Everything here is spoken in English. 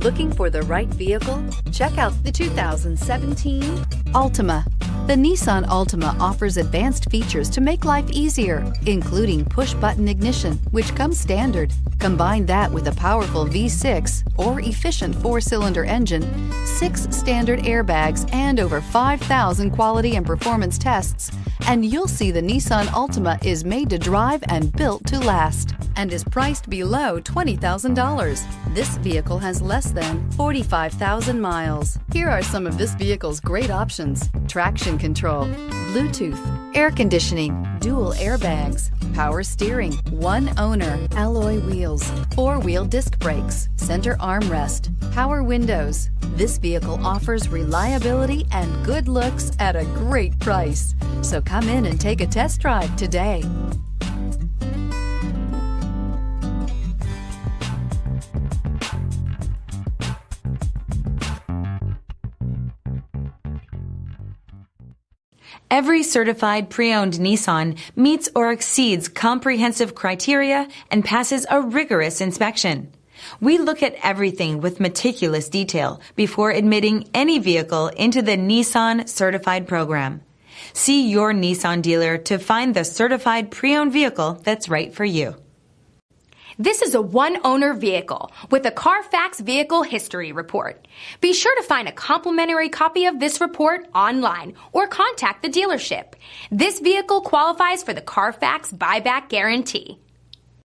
Looking for the right vehicle? Check out the 2017 Altima. The Nissan Altima offers advanced features to make life easier, including push-button ignition, which comes standard. Combine that with a powerful V6 or efficient 4-cylinder engine, 6 standard airbags, and over 5,000 quality and performance tests, and you'll see the Nissan Altima is made to drive and built to last, and is priced below $20,000. This vehicle has less than 45,000 miles. Here are some of this vehicle's great options: traction control, Bluetooth, air conditioning, dual airbags, power steering, one owner, alloy wheels, 4-wheel disc brakes, center armrest, power windows. This vehicle offers reliability and good looks at a great price. So come in and take a test drive today. Every certified pre-owned Nissan meets or exceeds comprehensive criteria and passes a rigorous inspection. We look at everything with meticulous detail before admitting any vehicle into the Nissan Certified Program. See your Nissan dealer to find the certified pre-owned vehicle that's right for you. This is a one-owner vehicle with a CARFAX Vehicle History Report. Be sure to find a complimentary copy of this report online or contact the dealership. This vehicle qualifies for the CARFAX Buyback Guarantee.